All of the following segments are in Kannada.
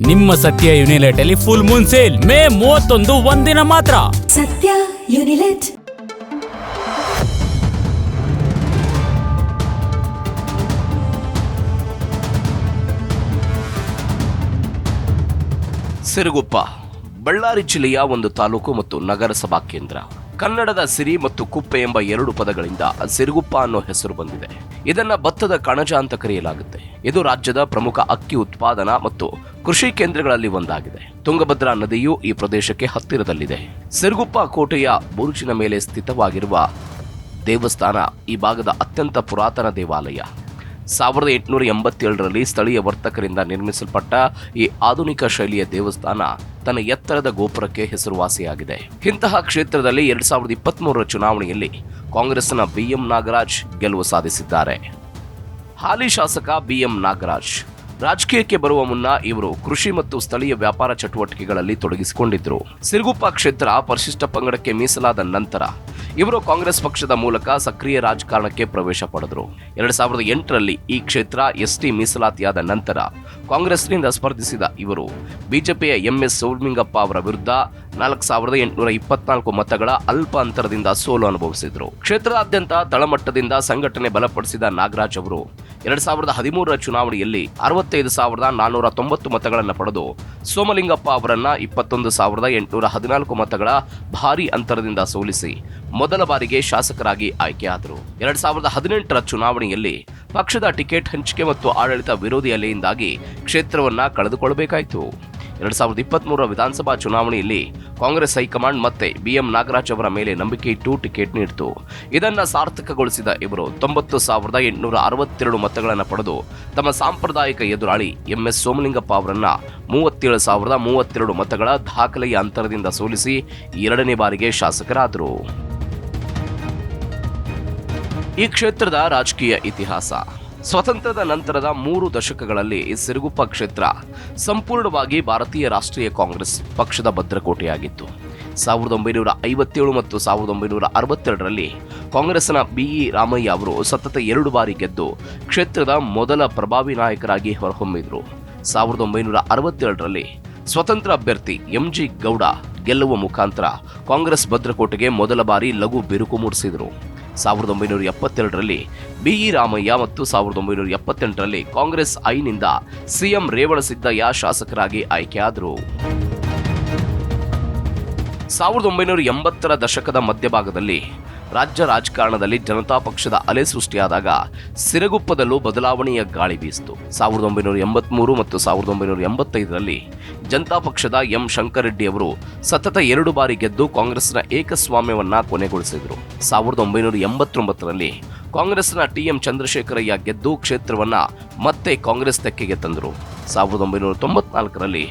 ನಿಮ್ಮ ಸತ್ಯ ಯುನಿಲೆಟ್ ಅಲ್ಲಿ ಫುಲ್ ಮೂನ್ ಸೇಲ್ ಮೇ 31 ಒಂದಿನ ಮಾತ್ರ. ಸತ್ಯ ಯುನಿಲೆಟ್. ಸಿರುಗುಪ್ಪ ಬಳ್ಳಾರಿ ಜಿಲ್ಲೆಯ ಒಂದು ತಾಲೂಕು ಮತ್ತು ನಗರಸಭಾ ಕೇಂದ್ರ. ಕನ್ನಡದ ಸಿರಿ ಮತ್ತು ಕುಪ್ಪೆ ಎಂಬ ಎರಡು ಪದಗಳಿಂದ ಸಿರುಗುಪ್ಪ ಅನ್ನೋ ಹೆಸರು ಬಂದಿದೆ. ಇದನ್ನ ಭತ್ತದ ಕಣಜ ಅಂತ ಕರೆಯಲಾಗುತ್ತೆ. ಇದು ರಾಜ್ಯದ ಪ್ರಮುಖ ಅಕ್ಕಿ ಉತ್ಪಾದನಾ ಮತ್ತು ಕೃಷಿ ಕೇಂದ್ರಗಳಲ್ಲಿ ಒಂದಾಗಿದೆ. ತುಂಗಭದ್ರಾ ನದಿಯು ಈ ಪ್ರದೇಶಕ್ಕೆ ಹತ್ತಿರದಲ್ಲಿದೆ. ಸಿರುಗುಪ್ಪ ಕೋಟೆಯ ಬುರುಜಿನ ಮೇಲೆ ಸ್ಥಿತವಾಗಿರುವ ದೇವಸ್ಥಾನ ಈ ಭಾಗದ ಅತ್ಯಂತ ಪುರಾತನ ದೇವಾಲಯ. 1887ರಲ್ಲಿ ಸ್ಥಳೀಯ ವರ್ತಕರಿಂದ ನಿರ್ಮಿಸಲ್ಪಟ್ಟ ಈ ಆಧುನಿಕ ಶೈಲಿಯ ದೇವಸ್ಥಾನ ತನ್ನ ಎತ್ತರದ ಗೋಪುರಕ್ಕೆ ಹೆಸರುವಾಸಿಯಾಗಿದೆ. ಇಂತಹ ಕ್ಷೇತ್ರದಲ್ಲಿ 2023ರ ಚುನಾವಣೆಯಲ್ಲಿ ಕಾಂಗ್ರೆಸ್ನ BM ನಾಗರಾಜ್ ಗೆಲುವು ಸಾಧಿಸಿದ್ದಾರೆ. ಹಾಲಿ ಶಾಸಕ BM ನಾಗರಾಜ್ ರಾಜಕೀಯಕ್ಕೆ ಬರುವ ಮುನ್ನ ಇವರು ಕೃಷಿ ಮತ್ತು ಸ್ಥಳೀಯ ವ್ಯಾಪಾರ ಚಟುವಟಿಕೆಗಳಲ್ಲಿ ತೊಡಗಿಸಿಕೊಂಡಿದ್ದರು. ಸಿರುಗುಪ್ಪ ಕ್ಷೇತ್ರ ಪರಿಶಿಷ್ಟ ಪಂಗಡಕ್ಕೆ ಮೀಸಲಾದ ನಂತರ ಇವರು ಕಾಂಗ್ರೆಸ್ ಪಕ್ಷದ ಮೂಲಕ ಸಕ್ರಿಯ ರಾಜಕಾರಣಕ್ಕೆ ಪ್ರವೇಶ ಪಡೆದರು. 2008ರಲ್ಲಿ ಈ ಕ್ಷೇತ್ರ ST ಮೀಸಲಾತಿಯಾದ ನಂತರ ಕಾಂಗ್ರೆಸ್ನಿಂದ ಸ್ಪರ್ಧಿಸಿದ ಇವರು ಬಿಜೆಪಿಯ MS ಸೋಮಲಿಂಗಪ್ಪ ಅವರ ವಿರುದ್ಧ 4824 ಮತಗಳ ಅಲ್ಪ ಅಂತರದಿಂದ ಸೋಲು ಅನುಭವಿಸಿದರು. ಕ್ಷೇತ್ರಾದ್ಯಂತ ತಳಮಟ್ಟದಿಂದ ಸಂಘಟನೆ ಬಲಪಡಿಸಿದ ನಾಗರಾಜ್ ಅವರು 2013ರ ಚುನಾವಣೆಯಲ್ಲಿ 65,490 ಮತಗಳನ್ನು ಪಡೆದು ಸೋಮಲಿಂಗಪ್ಪ ಅವರನ್ನ 21,814 ಮತಗಳ ಭಾರೀ ಅಂತರದಿಂದ ಸೋಲಿಸಿ ಮೊದಲ ಬಾರಿಗೆ ಶಾಸಕರಾಗಿ ಆಯ್ಕೆಯಾದರು. 2018ರ ಚುನಾವಣೆಯಲ್ಲಿ ಪಕ್ಷದ ಟಿಕೆಟ್ ಹಂಚಿಕೆ ಮತ್ತು ಆಡಳಿತ ವಿರೋಧಿ ಅಲೆಯಿಂದಾಗಿ ಕ್ಷೇತ್ರವನ್ನ ಕಳೆದುಕೊಳ್ಳಬೇಕಾಯಿತು. 2023ರ ವಿಧಾನಸಭಾ ಚುನಾವಣೆಯಲ್ಲಿ ಕಾಂಗ್ರೆಸ್ ಹೈಕಮಾಂಡ್ ಮತ್ತೆ BM ನಾಗರಾಜ್ ಅವರ ಮೇಲೆ ನಂಬಿಕೆ ಇಟ್ಟು ಟಿಕೆಟ್ ನೀಡಿತು. ಇದನ್ನ ಸಾರ್ಥಕಗೊಳಿಸಿದ ಇವರು 90,862 ಮತಗಳನ್ನು ಪಡೆದು ತಮ್ಮ ಸಾಂಪ್ರದಾಯಿಕ ಎದುರಾಳಿ MS ಸೋಮಲಿಂಗಪ್ಪ ಅವರನ್ನ 37,032 ಮತಗಳ ದಾಖಲೆಯ ಅಂತರದಿಂದ ಸೋಲಿಸಿ 2ನೇ ಬಾರಿಗೆ ಶಾಸಕರಾದರು. ಈ ಕ್ಷೇತ್ರದ ರಾಜಕೀಯ ಇತಿಹಾಸ. ಸ್ವತಂತ್ರದ ನಂತರದ 3 ದಶಕಗಳಲ್ಲಿ ಸಿರುಗುಪ್ಪ ಕ್ಷೇತ್ರ ಸಂಪೂರ್ಣವಾಗಿ ಭಾರತೀಯ ರಾಷ್ಟ್ರೀಯ ಕಾಂಗ್ರೆಸ್ ಪಕ್ಷದ ಭದ್ರಕೋಟೆಯಾಗಿತ್ತು. 1957 ಮತ್ತು 1962ರಲ್ಲಿ ಕಾಂಗ್ರೆಸ್ನ BE ರಾಮಯ್ಯ ಅವರು ಸತತ 2 ಬಾರಿ ಗೆದ್ದು ಕ್ಷೇತ್ರದ ಮೊದಲ ಪ್ರಭಾವಿ ನಾಯಕರಾಗಿ ಹೊರಹೊಮ್ಮಿದ್ರು. 1962ರಲ್ಲಿ ಸ್ವತಂತ್ರ ಅಭ್ಯರ್ಥಿ MG ಗೌಡ ಗೆಲ್ಲುವ ಮುಖಾಂತರ ಕಾಂಗ್ರೆಸ್ ಭದ್ರಕೋಟೆಗೆ ಮೊದಲ ಬಾರಿ ಲಘು ಬಿರುಕು ಮೂಡಿಸಿದರು. 1972ರಲ್ಲಿ BE ರಾಮಯ್ಯ ಮತ್ತು 1978ರಲ್ಲಿ ಕಾಂಗ್ರೆಸ್ ಐನಿಂದ CM ರೇವಣಸಿದ್ದಯ್ಯ ಶಾಸಕರಾಗಿ ಆಯ್ಕೆಯಾದರು. 1980ರ ದಶಕದ ಮಧ್ಯಭಾಗದಲ್ಲಿ ರಾಜ್ಯ ರಾಜಕಾರಣದಲ್ಲಿ ಜನತಾ ಪಕ್ಷದ ಅಲೆ ಸೃಷ್ಟಿಯಾದಾಗ ಸಿರುಗುಪ್ಪದಲ್ಲೂ ಬದಲಾವಣೆಯ ಗಾಳಿ ಬೀಸಿತು. 1983 ಮತ್ತು 1985ರಲ್ಲಿ ಜನತಾ ಪಕ್ಷದ M ಶಂಕರರೆಡ್ಡಿ ಅವರು ಸತತ 2 ಬಾರಿ ಗೆದ್ದು ಕಾಂಗ್ರೆಸ್ನ ಏಕಸ್ವಾಮ್ಯವನ್ನ ಕೊನೆಗೊಳಿಸಿದರು. 1989ರಲ್ಲಿ ಕಾಂಗ್ರೆಸ್ನ TM ಚಂದ್ರಶೇಖರಯ್ಯ ಗೆದ್ದು ಕ್ಷೇತ್ರವನ್ನ ಮತ್ತೆ ಕಾಂಗ್ರೆಸ್ ತೆಕ್ಕೆಗೆ ತಂದರು. 1994ರಲ್ಲಿ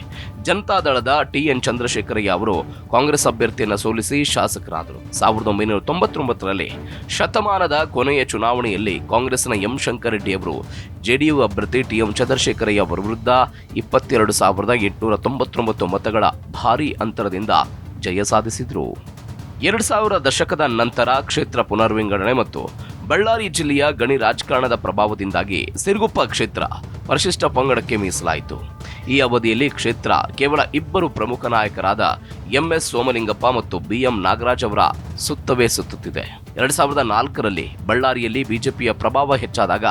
ಜನತಾದಳದ TN ಚಂದ್ರಶೇಖರಯ್ಯ ಅವರು ಕಾಂಗ್ರೆಸ್ ಅಭ್ಯರ್ಥಿಯನ್ನು ಸೋಲಿಸಿ ಶಾಸಕರಾದರು. 1999ರಲ್ಲಿ ಶತಮಾನದ ಕೊನೆಯ ಚುನಾವಣೆಯಲ್ಲಿ ಕಾಂಗ್ರೆಸ್ನ M ಶಂಕರರೆಡ್ಡಿ ಅವರು JDU ಅಭ್ಯರ್ಥಿ TM ಚಂದ್ರಶೇಖರಯ್ಯ ಅವರ ವಿರುದ್ಧ 22,899 ಮತಗಳ ಭಾರೀ ಅಂತರದಿಂದ ಜಯ ಸಾಧಿಸಿದರು. 2000 ದಶಕದ ನಂತರ ಕ್ಷೇತ್ರ ಪುನರ್ವಿಂಗಡಣೆ ಮತ್ತು ಬಳ್ಳಾರಿ ಜಿಲ್ಲೆಯ ಗಣಿ ರಾಜಕಾರಣದ ಪ್ರಭಾವದಿಂದಾಗಿ ಸಿರುಗುಪ್ಪ ಕ್ಷೇತ್ರ ಪರಿಶಿಷ್ಟ ಪಂಗಡಕ್ಕೆ ಮೀಸಲಾಯಿತು. ಈ ಅವಧಿಯಲ್ಲಿ ಕ್ಷೇತ್ರ ಕೇವಲ 2 ಪ್ರಮುಖ ನಾಯಕರಾದ MS ಸೋಮಲಿಂಗಪ್ಪ ಮತ್ತು BM ನಾಗರಾಜ್ ಅವರ ಸುತ್ತವೇ ಸುತ್ತುತ್ತಿದೆ. 2004ರಲ್ಲಿ ಬಳ್ಳಾರಿಯಲ್ಲಿ ಬಿಜೆಪಿಯ ಪ್ರಭಾವ ಹೆಚ್ಚಾದಾಗ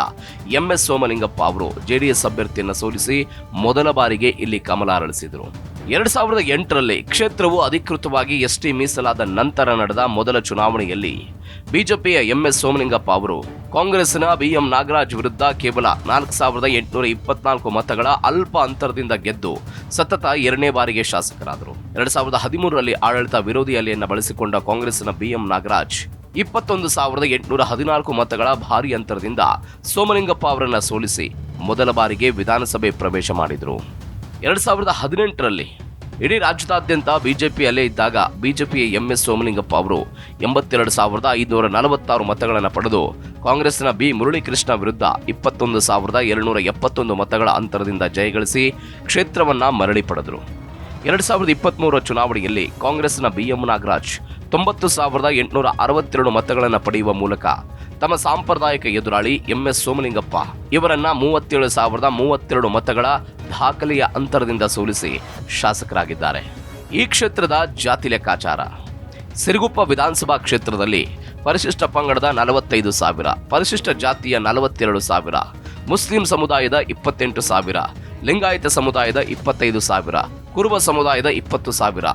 MS ಸೋಮಲಿಂಗಪ್ಪ ಅವರು JDS ಅಭ್ಯರ್ಥಿಯನ್ನು ಸೋಲಿಸಿ ಮೊದಲ ಬಾರಿಗೆ ಇಲ್ಲಿ ಕಮಲ ಅರಳಿಸಿದರು. 2008ರಲ್ಲಿ ಕ್ಷೇತ್ರವು ಅಧಿಕೃತವಾಗಿ ST ಮೀಸಲಾದ ನಂತರ ನಡೆದ ಮೊದಲ ಚುನಾವಣೆಯಲ್ಲಿ ಬಿಜೆಪಿಯ MS ಸೋಮಲಿಂಗಪ್ಪ ಅವರು ಕಾಂಗ್ರೆಸ್ನ BM ನಾಗರಾಜ್ ವಿರುದ್ಧ ಕೇವಲ 4,824 ಮತಗಳ ಅಲ್ಪ ಅಂತರದಿಂದ ಗೆದ್ದು ಸತತ 2ನೇ ಬಾರಿಗೆ ಶಾಸಕರಾದರು. 2013ರಲ್ಲಿ ಆಡಳಿತ ವಿರೋಧಿ ಅಲೆಯನ್ನು ಬಳಸಿಕೊಂಡ ಕಾಂಗ್ರೆಸ್ನ BM ನಾಗರಾಜ್ 21,814 ಮತಗಳ ಭಾರೀ ಅಂತರದಿಂದ ಸೋಮಲಿಂಗಪ್ಪ ಅವರನ್ನು ಸೋಲಿಸಿ ಮೊದಲ ಬಾರಿಗೆ ವಿಧಾನಸಭೆ ಪ್ರವೇಶ ಮಾಡಿದರು. 2018ರಲ್ಲಿ ಇಡೀ ರಾಜ್ಯದಾದ್ಯಂತ ಬಿಜೆಪಿ ಅಲೆ ಇದ್ದಾಗ ಬಿಜೆಪಿಯ MS ಸೋಮಲಿಂಗಪ್ಪ ಅವರು 82,546 ಮತಗಳನ್ನು ಪಡೆದು ಕಾಂಗ್ರೆಸ್ನ B ಮುರಳೀಕೃಷ್ಣ ವಿರುದ್ಧ 21,271 ಮತಗಳ ಅಂತರದಿಂದ ಜಯಗಳಿಸಿ ಕ್ಷೇತ್ರವನ್ನ ಮರಳಿ ಪಡೆದರು. 2023ರ ಚುನಾವಣೆಯಲ್ಲಿ ಕಾಂಗ್ರೆಸ್ನ BM ನಾಗರಾಜ್ 90,862 ಮತಗಳನ್ನು ಪಡೆಯುವ ಮೂಲಕ ತಮ್ಮ ಸಾಂಪ್ರದಾಯಿಕ ಎದುರಾಳಿ MS ಸೋಮಲಿಂಗಪ್ಪ ಇವರನ್ನ 37,032 ಮತಗಳ ದಾಖಲೆಯ ಅಂತರದಿಂದ ಸೋಲಿಸಿ ಶಾಸಕರಾಗಿದ್ದಾರೆ. ಈ ಕ್ಷೇತ್ರದ ಜಾತಿ ಲೆಕ್ಕಾಚಾರ: ಸಿರುಗುಪ್ಪ ವಿಧಾನಸಭಾ ಕ್ಷೇತ್ರದಲ್ಲಿ ಪರಿಶಿಷ್ಟ ಪಂಗಡದ 45,000, ಪರಿಶಿಷ್ಟ ಜಾತಿಯ 42,000, ಮುಸ್ಲಿಂ ಸಮುದಾಯದ 28,000, ಲಿಂಗಾಯತ ಸಮುದಾಯದ 25,000, ಕುರುಬ ಸಮುದಾಯದ 20,000,